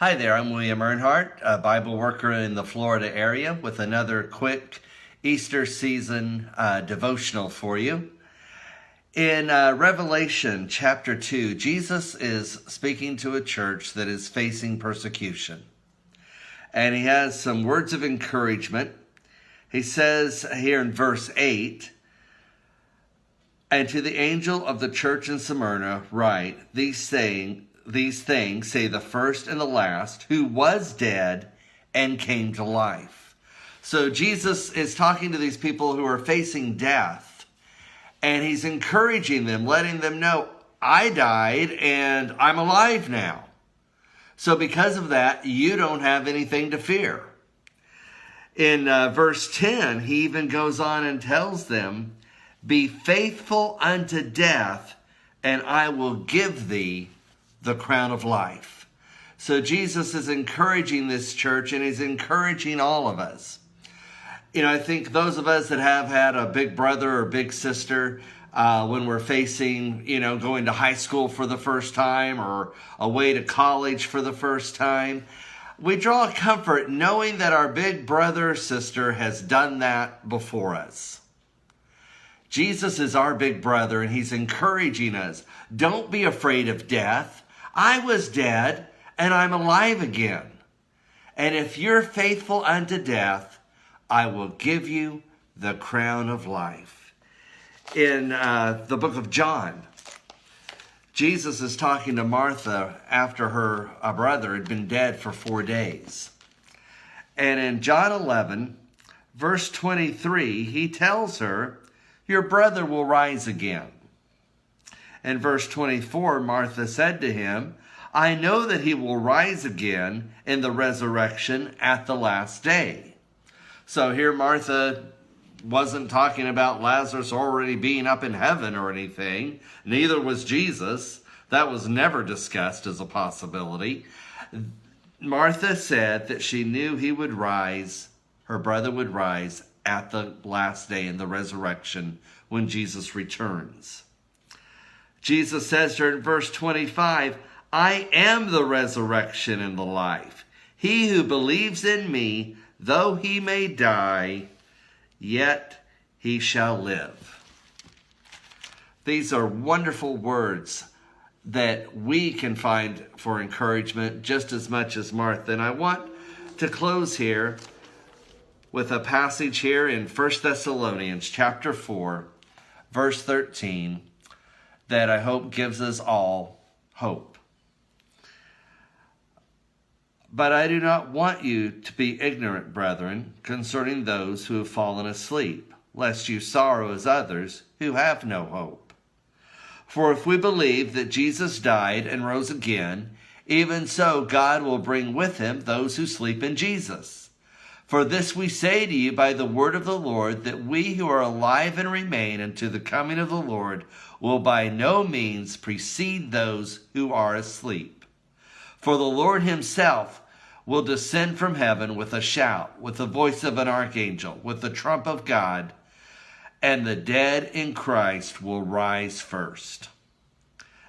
Hi there, I'm William Earnhardt, a Bible worker in the Florida area with another quick Easter season devotional for you. In Revelation chapter 2, Jesus is speaking to a church that is facing persecution. And he has some words of encouragement. He says here in verse 8, "And to the angel of the church in Smyrna write, these things say the first and the last, who was dead and came to life." So Jesus is talking to these people who are facing death, and he's encouraging them, letting them know, I died and I'm alive now. So because of that, you don't have anything to fear. In verse 10, he even goes on and tells them, "Be faithful unto death, and I will give thee the crown of life." So Jesus is encouraging this church, and he's encouraging all of us. You know, I think those of us that have had a big brother or big sister when we're facing, going to high school for the first time or away to college for the first time, we draw comfort knowing that our big brother or sister has done that before us. Jesus is our big brother, and he's encouraging us. Don't be afraid of death. I was dead, and I'm alive again. And if you're faithful unto death, I will give you the crown of life. In the book of John, Jesus is talking to Martha after her brother had been dead for 4 days. And in John 11, verse 23, he tells her, "Your brother will rise again." In verse 24, Martha said to him, "I know that he will rise again in the resurrection at the last day." So here Martha wasn't talking about Lazarus already being up in heaven or anything. Neither was Jesus. That was never discussed as a possibility. Martha said that she knew he would rise, her brother would rise at the last day in the resurrection when Jesus returns. Jesus says to her in verse 25, "I am the resurrection and the life. He who believes in me, though he may die, yet he shall live." These are wonderful words that we can find for encouragement just as much as Martha. And I want to close here with a passage here in 1 Thessalonians chapter 4, verse 13, that I hope gives us all hope. "But I do not want you to be ignorant, brethren, concerning those who have fallen asleep, lest you sorrow as others who have no hope. For if we believe that Jesus died and rose again, even so God will bring with him those who sleep in Jesus. For this we say to you by the word of the Lord, that we who are alive and remain unto the coming of the Lord will by no means precede those who are asleep. For the Lord himself will descend from heaven with a shout, with the voice of an archangel, with the trump of God, and the dead in Christ will rise first.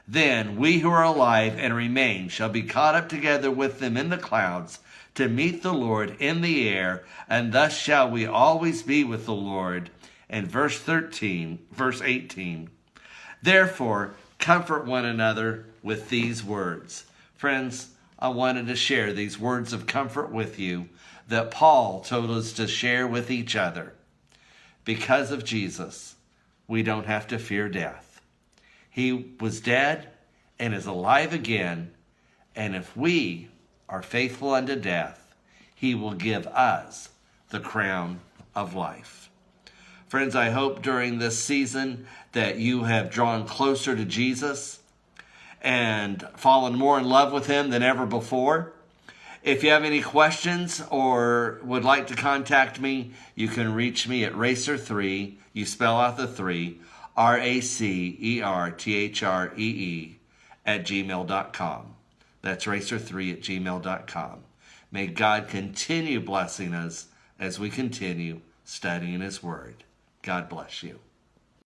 Then we who are alive and remain shall be caught up together with them in the clouds to meet the Lord in the air, and thus shall we always be with the Lord." And verse 18, "Therefore, comfort one another with these words." Friends, I wanted to share these words of comfort with you that Paul told us to share with each other. Because of Jesus, we don't have to fear death. He was dead and is alive again, and if we are faithful unto death, he will give us the crown of life. Friends, I hope during this season that you have drawn closer to Jesus and fallen more in love with him than ever before. If you have any questions or would like to contact me, you can reach me at Racer3, you spell out the 3, RACERTHREE @gmail.com. That's racer3@gmail.com. May God continue blessing us as we continue studying his word. God bless you.